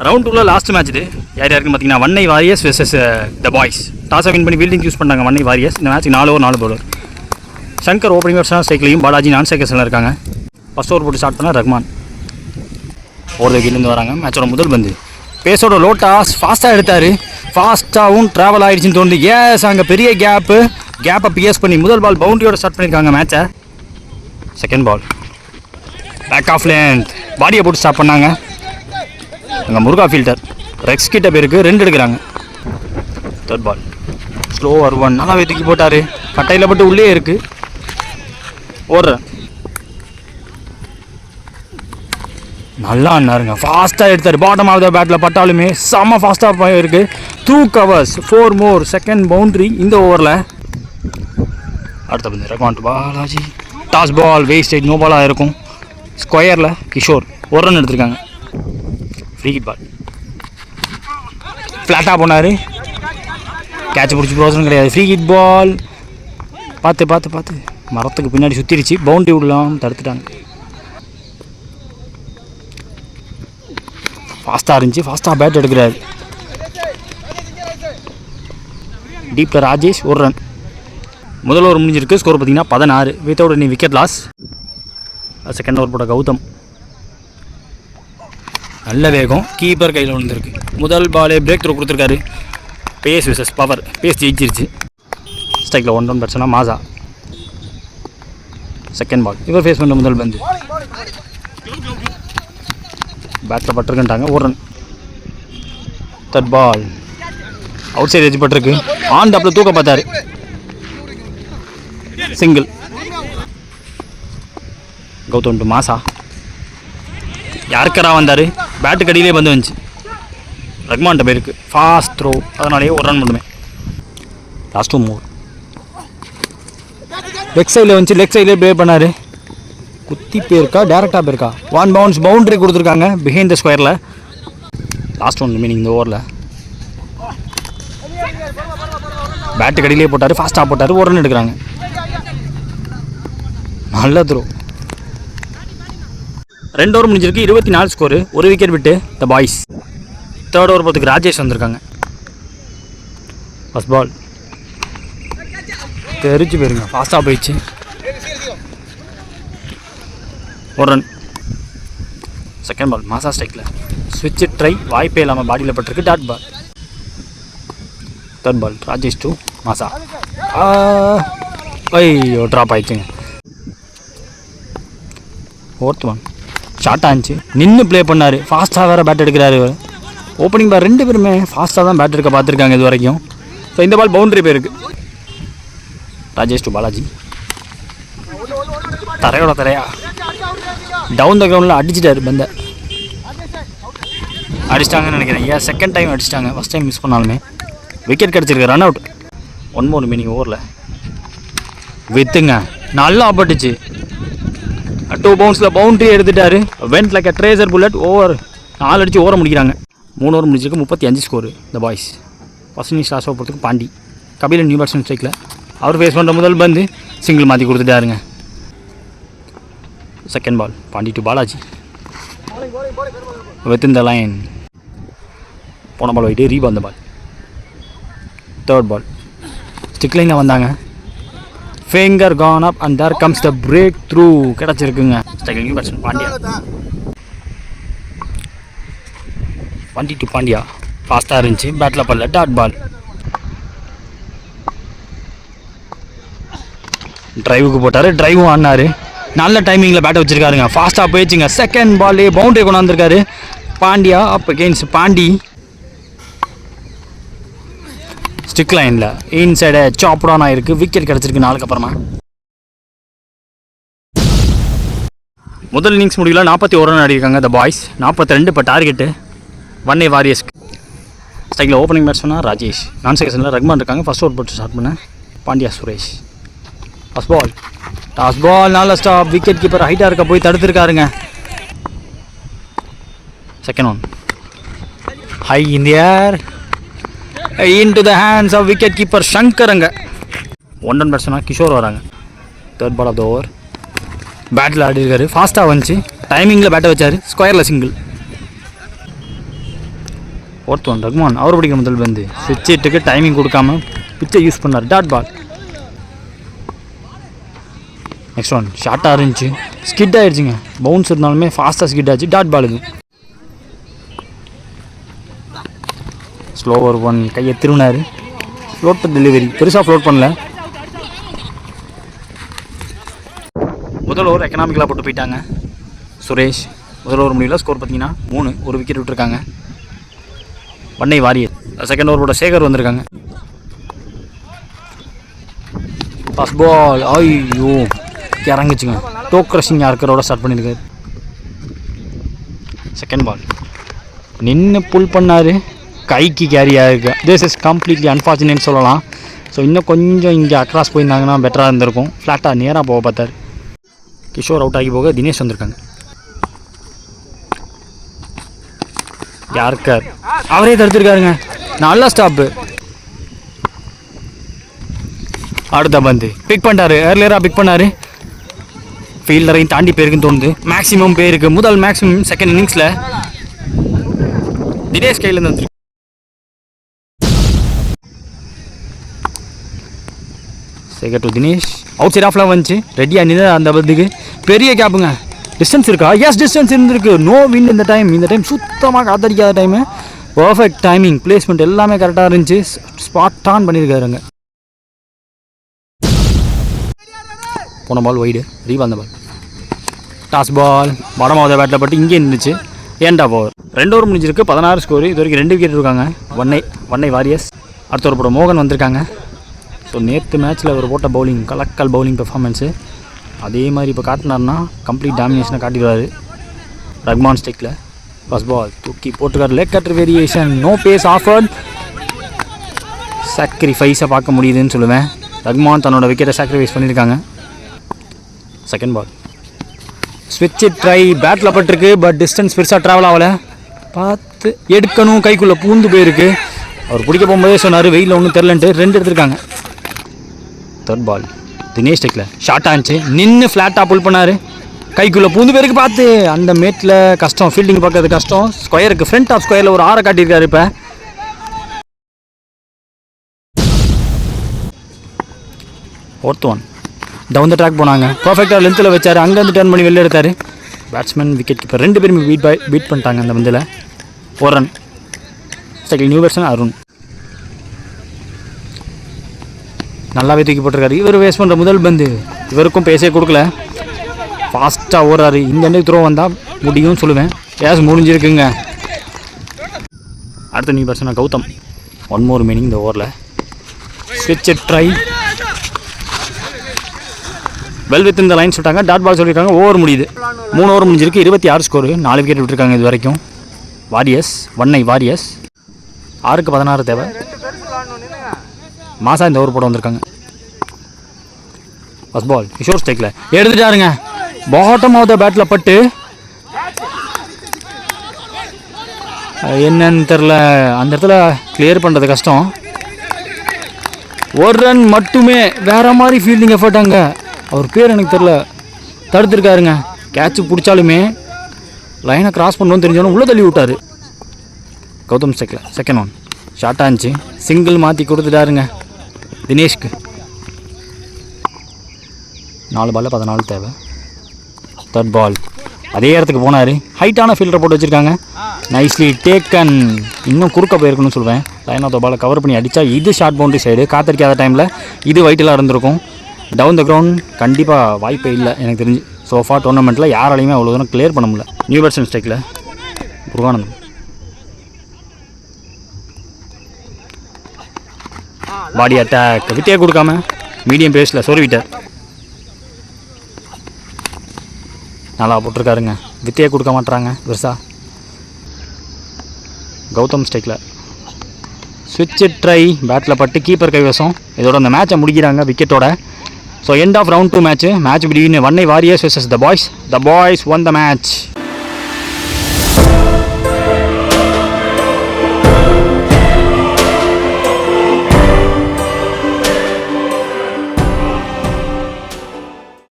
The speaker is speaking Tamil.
ரவுண்ட் 2ல் லாஸ்ட் மேட்ச் இது. யார் யாருக்குன்னு பார்த்தீங்கன்னா Vannai warriors versus the boys. டாஸை வின் பண்ணி ஃபீல்டிங் யூஸ் பண்ணாங்க வன்னை வாரியர்ஸ். இந்த match 4 over 4 bowler. Shankar opening batsman ஸ்ட்ரைக்லையும், பாலாஜி நான் ஸ்ட்ரைக்கர்ஸில் இருக்காங்க. ஃபர்ஸ்ட் ஓவர் போட்டு ஸ்டார்ட் பண்ண ரஹ்மான் ஒரு விக்கெட்லேருந்து வராங்க. மேட்சோட முதல் பந்து பேஸோட லோ டாஸ் ஃபாஸ்ட்டாக எடுத்தார். ஃபாஸ்ட்டாகவும் ட்ராவல் ஆகிடுச்சின்னு தோணுது. ஏஸ் அங்கே பெரிய கேப்பை பிஎஸ் பண்ணி முதல் பால் பவுண்டரியோட ஸ்டார்ட் பண்ணியிருக்காங்க மேட்சை. Second ball back of length பாடியை போட்டு ஸ்டார்ட் பண்ணாங்க. அங்கே முருகா ஃபீல்டர் ரெக்ஸ் கிட்ட பேருக்கு 2 எடுக்கிறாங்க. தேர்ட் பால் ஸ்லோவர் 1 நல்லாவே தூக்கி போட்டார். கட்டையில் பட்டு உள்ளே இருக்குது. ஓடுறேன் நல்லா ஆனாருங்க. ஃபாஸ்ட்டாக எடுத்தார். பாட்டம் ஆஃப் த பேட்டில் பட்டாலுமே செம்ம ஃபாஸ்ட்டாக இருக்குது. 2 covers 4 more செகண்ட் பவுண்ட்ரி இந்த ஓவரில். அடுத்த பந்து Rahman to Balaji. Toss ball wastage no பாலாக இருக்கும். ஸ்கொயரில் கிஷோர் ஒரு ரன் எடுத்திருக்காங்க. ஃப்ரீ ஹிட் பால் ஃப்ளாட்டாக போனார். கேட்ச் பிடிச்சி ப்ரோசனம் கிடையாது. ஃப்ரீ ஹிட் பால் பார்த்து மரத்துக்கு பின்னாடி சுற்றிடுச்சு. பவுண்டரி விடலாம் தடுத்துட்டாங்க. ஃபாஸ்ட்டாக இருந்துச்சு. ஃபாஸ்ட்டாக பேட் எடுக்கிறாரு. டீப்பில் ராஜேஷ் ஒரு ரன். முதல் ஓவர் முடிஞ்சிருக்கு. ஸ்கோர் பார்த்தீங்கன்னா 16 without any wicket loss. Second over போட்ட கௌதம் நல்ல வேகம். கீப்பர் கையில் விழுந்திருக்கு. முதல் பாலே பிரேக் த்ரூ கொடுத்துருக்காரு. Pace versus power. பேஸ் ஜெயிச்சிருச்சு. ஸ்ட்ரைக்கில் 1 ரன் பேட்ஸ்னா மாசா. செகண்ட் பால் இவர் ஃபேஸ் பண்ண முதல் பந்து பேட்டில் பட்டிருக்குன்ட்டாங்க. ஒரு run. Third ball outside edge பட்டிருக்கு. ஆன் டாப்பில் தூக்க பார்த்தாரு. சிங்கிள். கௌதம் டு மாசா. யாருக்கரா வந்தார். பேட்டு கடியிலே பந்து வந்துச்சு. ரஹ்மான்ட்ட பேருக்கு ஃபாஸ்ட் த்ரோ. அதனாலேயே ஒரு ரன் பண்ணுவேன். Last 2 more. லெக் சைடில் வந்துச்சு. லெக் சைட்லேயே ப்ளே பண்ணார். குத்தி போயிருக்கா டேரெக்டாக போயிருக்கா. 1 bounce பவுண்ட்ரி கொடுத்துருக்காங்க பிஹைண்ட் த ஸ்கொயரில். லாஸ்ட் 1 மீனிங் இந்த ஓவரில். பேட்டு கடியிலே போட்டார். ஃபாஸ்ட்டாக போட்டார். ஒரு ரன் எடுக்கிறாங்க. நல்ல த்ரோ. 2 ஓவர் முடிஞ்சிருக்கு. 24 ஸ்கோரு. ஒரு விக்கெட் விட்டு த பாய்ஸ். தேர்ட் ஓவர் போகிறதுக்கு ராஜேஷ் வந்திருக்காங்க. ஃபர்ஸ்ட் பால் தெரிச்சு போயிருங்க. ஃபாஸ்ட்டாக போயிடுச்சு. ஒரு ரன். செகண்ட் பால் மாசா ஸ்ட்ரைக்கில் ஸ்விட்ச் ட்ரை வாய்ப்பே இல்லாமல் பாடியில் பட்டிருக்கு. Dot ball. Third ball Rajesh to Masa. ஐயோ ட்ராப் ஆயிடுச்சுங்க. ஃபோர்த் ஒன் ஷார்ட்டாக இருந்துச்சு. நின்று ப்ளே பண்ணார். ஃபாஸ்ட்டாக வேறு பேட் எடுக்கிறாரு. ஓப்பனிங் பால் 2 பேருமே ஃபாஸ்ட்டாக தான் பேட் எடுக்க பார்த்துருக்காங்க இது வரைக்கும். ஸோ இந்த பால் பவுண்டரி போயிருக்கு. ராஜேஷ் டு பாலாஜி. தரையோட தரையா டவுன் த கிரவுண்டில் அடிச்சிட்டாரு. பந்த அடிச்சிட்டாங்கன்னு நினைக்கிறேன். ஏன் செகண்ட் டைம் அடிச்சிட்டாங்க. ஃபஸ்ட் டைம் மிஸ் பண்ணாலுமே விக்கெட் கிடச்சிருக்கு. Run out. 1 more மீனிங் ஓவரில் வித்துங்க. நல்லா பட்டுச்சு. 2 bounceல பவுண்டரி எடுத்துட்டாரு. Went like a tracer bullet. Over 4 அடித்து ஓவர முடிக்கிறாங்க. 3 ஓவர் முடிச்சிருக்கு. 35 score the boys. First innings last over போகிறதுக்கு பாண்டி. கபிலன் நியூ பேட்ஸ்மேன் ஸ்ட்ரைக்கில். அவர் ஃபேஸ் பண்ணுற முதல் பந்து சிங்கிள் மாற்றி கொடுத்துட்டாருங்க. Second ball Pandi to Balaji. Within the line. போன பால் போயிட்டு ரீபால் இந்த பால். தேர்ட் பால் ஸ்டிக் லைனில் வந்தாங்க. Finger gone up and there comes the breakthrough. கிடச்சிருக்குங்க. ஸ்ட்ரைக்கில் new batsman Pandiya. Pandi to Pandiya. ஃபாஸ்ட்டாக இருந்துச்சு. பேட்டில் பல்ல. Dot ball. ட்ரைவுக்கு போட்டார். ட்ரைவும் ஆடினார். நல்ல டைமிங்கில் பேட்டை வச்சுருக்காருங்க. ஃபாஸ்ட்டாக போயிடுச்சுங்க. செகண்ட் பால்லே பவுண்டரி கொண்டாந்துருக்காரு Pandiya. Up against Pandi. Stick லைனில் இன்சைடு சாப்டான் ஆகிருக்கு. விக்கெட் கிடச்சிருக்கு 4க்கு அப்புறமா. முதல் இன்னிங்ஸ் முடிவில் 41 ரன் ஆடிருக்காங்க த பாய்ஸ். 42 இப்போ டார்கெட்டு வன்னை வாரியர்ஸ்க்கு. ஸ்ட்ரைக்கில் ஓப்பனிங் பேட்ஸ்மேனா ராஜேஷ். நான் செகண்டில் ரஹ்மான் இருக்காங்க. ஃபர்ஸ்ட் ஓவர் போட்டு ஸ்டார்ட் பண்ண Pandiya Suresh. First ball toss ball. நல்ல ஸ்டாப். விக்கெட் கீப்பர் ஹைட்டாக இருக்க போய் தடுத்துருக்காருங்க. Second one high in the air into the hands of wicket keeper Shankar. அங்கே 1 run பேட்ஸ்மேனா கிஷோர் வராங்க. Third ball of the over. பேட்டில் ஆடி இருக்காரு. ஃபாஸ்ட்டாக வந்துச்சு. டைமிங்கில் பேட்டை வச்சார். ஸ்கொயரில் சிங்கிள். ஒருத்தவன் ரகுமான் அவர் பிடிக்கிற முதல் பந்து ஸ்விட்ச் ஹிட்டுக்கு டைமிங் கொடுக்காம பிச்சை யூஸ் பண்ணார். Dot ball. நெக்ஸ்ட் ஒன் ஷார்ட்டாக இருந்துச்சு, ஸ்கிட் ஆகிடுச்சிங்க. பவுன்ஸ் இருந்தாலுமே ஃபாஸ்ட்டாக ஸ்கிட் ஆச்சு. Dot ball. இது ஸ்லோவர் ஒன் கையை திருவினார். ஃப்ளோட் டெலிவரி பெருசாக ஃப்ளோட் பண்ணல. முதல் ஓவர் எக்கனாமிக்கலாக போட்டு போயிட்டாங்க சுரேஷ். முதல் ஓவர் முடியல. ஸ்கோர் பார்த்தீங்கன்னா 3, ஒரு விக்கெட் விட்டுருக்காங்க. வண்ணை வாரியர். செகண்ட் ஓவர் போட்ட சேகர் வந்திருக்காங்க. ஃபஸ்ட் பால் ஐயோ இறங்குச்சுங்க. டோ க்ரஷிங் யாருக்கரோட ஸ்டார்ட் பண்ணியிருக்காரு. செகண்ட் பால் நின்று புல் பண்ணார், கைக்கு கேரியாக இருக்கு. திஸ் இஸ் கம்ப்ளீட்லி அன்ஃபார்ச்சுனேட் சொல்லலாம். ஸோ இன்னும் கொஞ்சம் இங்கே அக்ராஸ் போயிருந்தாங்கன்னா பெட்டராக இருந்திருக்கும். ஃப்ளாட்டாக நேராக போக பார்த்தார். கிஷோர் அவுட் ஆகி போக தினேஷ் வந்திருக்காங்க. யாருக்கார் அவரே தடுத்துருக்காருங்க. நல்ல ஸ்டாப்பு. அடுத்த பந்து பிக் பண்ணிட்டாரு. ஏர்லியராக பிக் பண்ணார். ஃபீல்டரையும் தாண்டி போயிருக்குன்னு தோணுது. மேக்ஸிமம் பேருக்கு முதல் மேக்ஸிமம் செகண்ட் இன்னிங்ஸில் தினேஷ் கையிலேருந்து வந்துருக்கு. Second to Dinesh. Out side ஆஃப்லாம் வந்துச்சு. ரெடியாக நின்று அந்த பந்துக்கு பெரிய கேப்புங்க. டிஸ்டன்ஸ் இருக்கா? எஸ் டிஸ்டன்ஸ் இருந்திருக்கு. நோ வின் இந்த டைம். இந்த டைம் சுத்தமாக காத்தடிக்காத டைமு. பர்ஃபெக்ட் டைமிங், பிளேஸ்மெண்ட் எல்லாமே கரெக்டாக இருந்துச்சு. Spot on பண்ணியிருக்காருங்க. போன பால் வைடு. ரீபால் பால். டாஸ் பால் வடமாவத பேட்டில் பட்டு இங்கே இருந்துச்சு. ஏண்டா ஓவர். 2 ஓவர் முடிஞ்சிருக்கு. 16 ஸ்கோர். இது வரைக்கும் 2 விக்கெட் இருக்காங்க. வண்ணை வாரியர்ஸ். அடுத்த ஒரு போட மோகன் வந்திருக்காங்க. ஸோ நேற்று மேட்ச்சில் அவர் போட்ட பவுலிங் கலக்கல் பவுலிங் பெர்ஃபார்மன்ஸு அதே மாதிரி இப்போ காட்டினார்னா கம்ப்ளீட் டாமினேஷனை காட்டிடுவார். ரகுமான் ஸ்டெக்கில் ஃபஸ்ட் பால் தூக்கி போட்டுக்கார். Leg cutter variation. No pace effort. சாக்ரிஃபைஸை பார்க்க முடியுதுன்னு சொல்லுவேன். ரகுமான் தன்னோட விக்கெட்டை சாக்ரிஃபைஸ் பண்ணியிருக்காங்க. செகண்ட் பால் ஸ்விட்ச் ட்ரை. பேட்டில் பட்டிருக்கு. பட் டிஸ்டன்ஸ் பெருசாக ட்ராவல் ஆகலை. பார்த்து எடுக்கணும். கைக்குள்ளே பூந்து போயிருக்கு. அவர் பிடிக்க போகும்போதே சொன்னார் வெயிலில் ஒன்றும் தெரிலன்ட்டு. 2 எடுத்திருக்காங்க. தேர்ட் பால் தினேஷ் டெக்கில் ஷார்ட்டாக இருந்துச்சு. நின்று ஃப்ளாட்டாக புல் பண்ணார். கைக்குள்ளே பூந்து பேருக்கு பார்த்து அந்த மேட்டில் கஷ்டம். ஃபீல்டிங் பார்க்கறது கஷ்டம். ஸ்கொயருக்கு ஃப்ரண்ட் ஆஃப் ஸ்கொயரில் ஒரு 6 காட்டியிருக்காரு. இப்போ fourth one down the track போனாங்க. பர்ஃபெக்டாக லென்த்தில் வச்சார். அங்கேருந்து டர்ன் பண்ணி வெளில எடுத்தார். பேட்ஸ்மேன் விக்கெட் கீப்பர் 2 பேருமே பீட் பண்ணிட்டாங்க அந்த பந்தில். 4 run. Second new batsman Arun நல்லாவே தூக்கி போட்டிருக்காரு. இவர் வேஸ்ட் பண்ணுற முதல் பந்து இவருக்கும் பேசே கொடுக்கல. ஃபாஸ்ட்டாக ஓடுறாரு. இந்த எண்டுக்கு த்ரோ வந்தால் முடியும்னு சொல்லுவேன். கேஸ் முடிஞ்சிருக்குங்க. அடுத்த new batsman Gautam. 1 more meaning இந்த ஓவரில். ஸ்விட்ச் ட்ரை. வெல் வித் இந்த லைன் சொல்லிட்டாங்க. டாட் பால் சொல்லியிருக்காங்க. ஓவர் முடியுது. 3 ஓவர் முடிஞ்சிருக்கு. 26 ஸ்கோரு. 4 விக்கெட் விட்டுருக்காங்க இது வரைக்கும். வாரியர்ஸ். வண்ணை வாரியர்ஸ் 6க்கு 16 தேவை. மாசா இந்த ஓவர் போட வந்திருக்காங்க. ஃபஸ்ட் பால் கிஷோர் ஸ்டெக்கில் எடுத்துட்டாருங்க. பாட்டம் ஆஃப் த பேட்டில் பட்டு என்னன்னு தெரில. அந்த இடத்துல கிளியர் பண்ணுறது கஷ்டம். 1 ரன் மட்டுமே. வேறு மாதிரி ஃபீல்டிங் எஃபர்ட். அங்கே அவர் பேர் எனக்கு தெரில. தடுத்துருக்காருங்க. கேட்சு பிடிச்சாலுமே லைனை கிராஸ் பண்ணணும்னு தெரிஞ்சவனும் உள்ளே தள்ளி விட்டார். கௌதம் ஸ்டெக்கில் செகண்ட் ஒன் ஷார்ட்டாக இருந்துச்சு. சிங்கிள் மாற்றி கொடுத்துட்டாருங்க தினேஷ்க்கு. 4 பாலில் 14 தேவை. தேர்ட் பால் அதே இடத்துக்கு போனார். ஹைட்டான ஃபீல்டரை போட்டு வச்சுருக்காங்க. Nicely taken. இன்னும் குறுக்க போயிருக்குன்னு சொல்லுவேன். லைன் ஆஃப் த பாலை கவர் பண்ணி அடித்தா இது ஷார்ட் பவுண்டரி சைடு. காத்திருக்காத டைமில் இது வைட்டலாக இருந்திருக்கும். டவுன் த கிரவுண்ட் கண்டிப்பாக வாய்ப்பே இல்லை எனக்கு தெரிஞ்சு. சோஃபா டோர்னமெண்ட்டில் யாராலையுமே அவ்வளோ தூரம் கிளியர் பண்ண முடியல. நியூ பேட்ஸ்மேன் ஸ்டெக்கில் முருகானந்தம். Body attack. விட்டே கொடுக்காம மீடியம் பேஸில் சொருவிட்டார். நல்லா போட்டிருக்காருங்க. வித்தையே கொடுக்க மாட்டுறாங்க பெருசா. கௌதம் ஸ்டெக்கில் ஸ்விட்ச் ட்ரை. பேட்டில் பட்டு கீப்பர் கைவசம். இதோட அந்த மேட்சை முடிக்கிறாங்க விக்கெட்டோட. So end of round 2 match between Vannai Warriors vs the boys. The boys won the match.